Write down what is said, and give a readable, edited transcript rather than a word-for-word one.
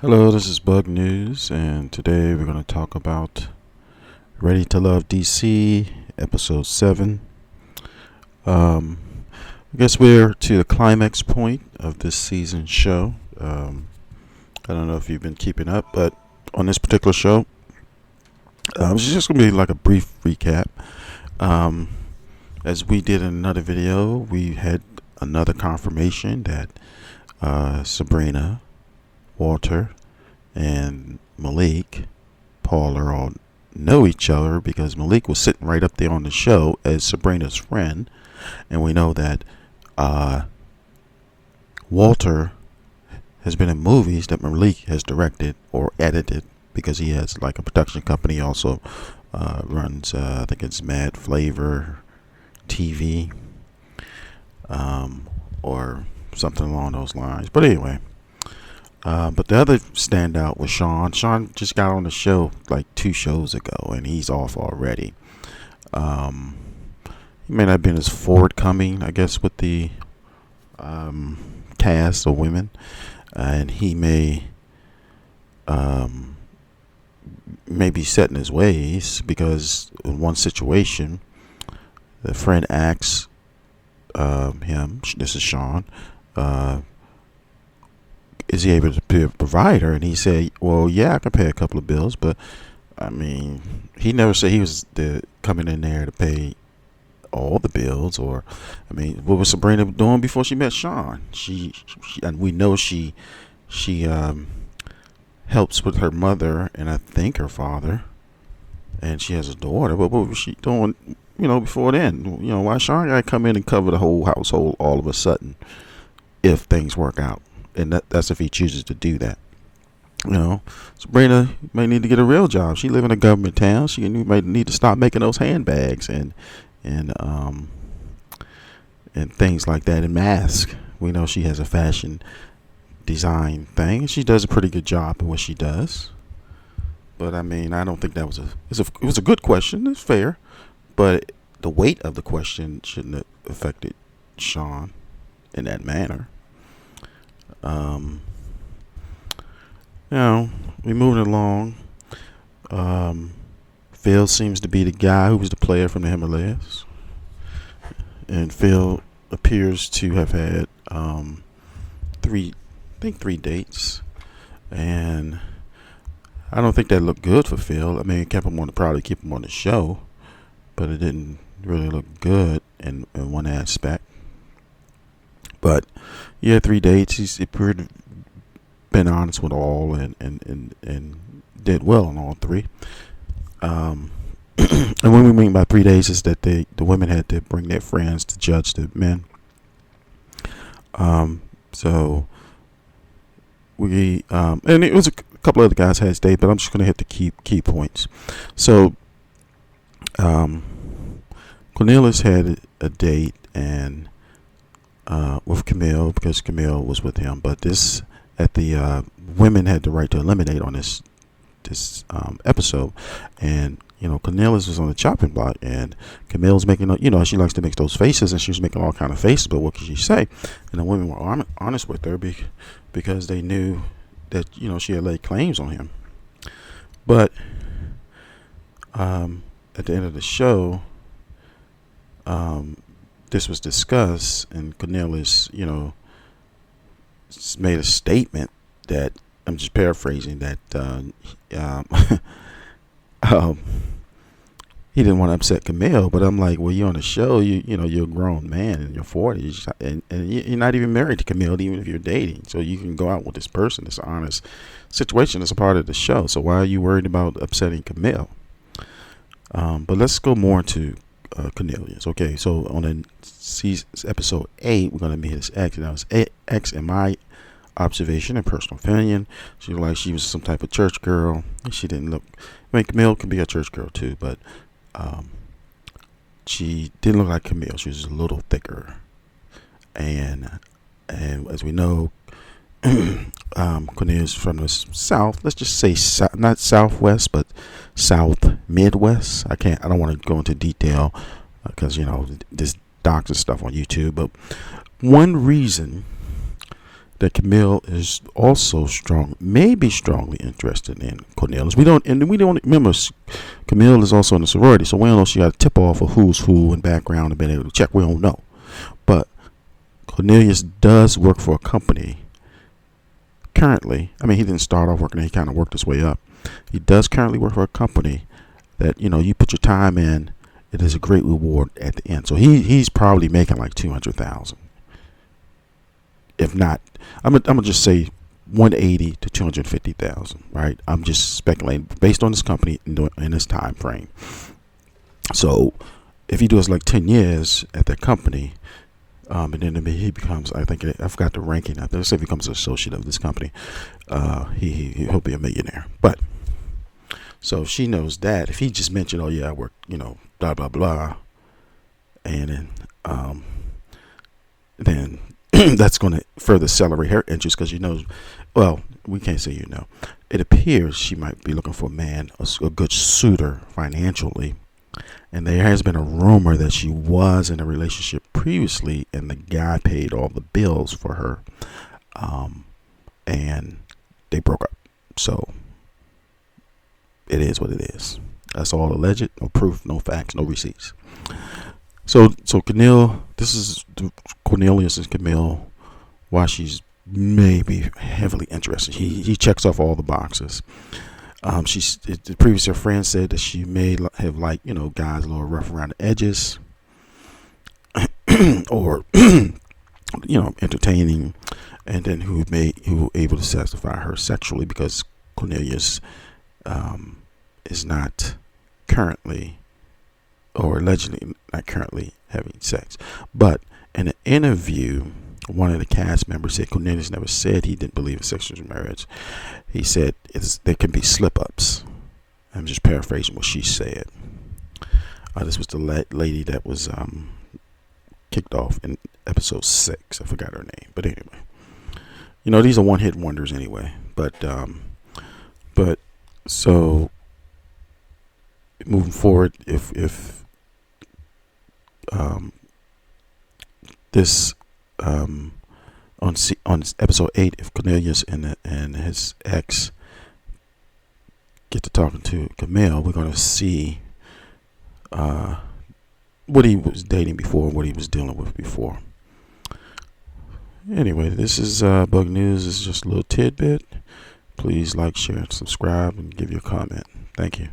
Hello, this is Bug News, and today we're going to talk about Ready to Love DC, Episode 7. Um, I guess we're to the climax point of this season's show. I don't know if you've been keeping up, but on this particular show, it's just going to be like a brief recap. Um, as we did in another video, we had another confirmation that Sabrina, Walter, and Malik Paul all know each other because Malik was sitting right up there on the show as Sabrina's friend, and we know that Walter has been in movies that Malik has directed or edited because he has like a production company. Also runs, I think it's Mad Flavor TV, or something along those lines. But anyway. But the other standout was Sean. Sean just got on the show like 2 shows ago, and he's off already. He may not have been as forthcoming, I guess, with the cast of women, and he may be set in his ways because in one situation, the friend asks him, this is Sean, is he able to be a provider? And he said, well, yeah, I can pay a couple of bills, but I mean, he never said he was coming in there to pay all the bills. Or, I mean, what was Sabrina doing before she met Sean? She and we know she helps with her mother and I think her father, and she has a daughter. But what was she doing, before then? Why Sean got to come in and cover the whole household all of a sudden if things work out? And that's if he chooses to do that. Sabrina might need to get a real job. She live in a government town. She might need to stop making those handbags and things like that, and masks. We know she has a fashion design thing. She does a pretty good job in what she does. But I mean, I don't think that was it was a good question. It's fair, but the weight of the question shouldn't have affected Sean in that manner. We're moving along. Phil seems to be the guy who was the player from the Himalayas, and Phil appears to have had three dates, and I don't think that looked good for Phil. I mean, it kept him on probably keep him on the show, but it didn't really look good in one aspect. But he had 3 dates. He's appeared been honest with all and did well on all 3. And what we mean by 3 days is that the women had to bring their friends to judge the men. So we and it was a couple other guys had his date, but I'm just gonna hit the key points. So Cornelius had a date and with Camille because Camille was with him, but this at the women had the right to eliminate on this episode, and Cornelius was on the chopping block, and Camille's making she likes to make those faces, and she was making all kind of faces, but what could she say? And the women were honest with her because they knew that she had laid claims on him. But at the end of the show, this was discussed, and Cornelius, made a statement that I'm just paraphrasing that he didn't want to upset Camille, but I'm like, well, you're on a show, you're a grown man in your 40s, and you're not even married to Camille, even if you're dating, so you can go out with this person. It's an honest situation. It's a part of the show. So why are you worried about upsetting Camille? But let's go more into Cornelius. Okay, so on the episode 8, we're gonna meet his ex. Now his ex, in my observation and personal opinion, she looked like she was some type of church girl. She didn't look. I mean, Camille can be a church girl too, but she didn't look like Camille. She was a little thicker, and as we know, Cornelius from the south. Let's just say not southwest, but south midwest. I don't want to go into detail because this doctor stuff on YouTube. But one reason that Camille is also maybe strongly interested in Cornelius. We don't remember Camille is also in the sorority, so we don't know if she got a tip off of who's who and background and been able to check. We don't know, but Cornelius does work for a company currently. I mean, he didn't start off working there; he kind of worked his way up. He does currently work for a company that you put your time in. It is a great reward at the end. So he's probably making like 200,000. If not, I'm gonna just say 180 to 250,000. Right? I'm just speculating based on this company in this time frame. So if he does like 10 years at that company, and then he becomes, I forgot the ranking. I think if he becomes an associate of this company, he'll be a millionaire. But so she knows that. If he just mentioned, oh yeah, I work, blah blah blah, and then that's going to further accelerate her interest because well, we can't say it appears she might be looking for a man, a good suitor financially, and there has been a rumor that she was in a relationship previously and the guy paid all the bills for her, and they broke up. So it is what it is. That's all alleged, no proof, no facts, no receipts. So Camille, this is Cornelius and Camille, why she's maybe heavily interested. He checks off all the boxes. The previous friend said that she may have guys a little rough around the edges, or entertaining, and then who were able to satisfy her sexually because Cornelius is not currently, or allegedly not currently, having sex. But in an interview, one of the cast members said Cornelius never said he didn't believe in sexual marriage. He said there can be slip-ups. I'm just paraphrasing what she said. This was the lady that was kicked off in episode 6. I forgot her name, but anyway, these are one-hit wonders anyway. But so moving forward, if this on episode 8, if Cornelius and his ex get to talking to Camille, we're going to see what he was dating before and what he was dealing with before. Anyway, this is Bug News. This is just a little tidbit. Please like, share, and subscribe, and give your comment. Thank you.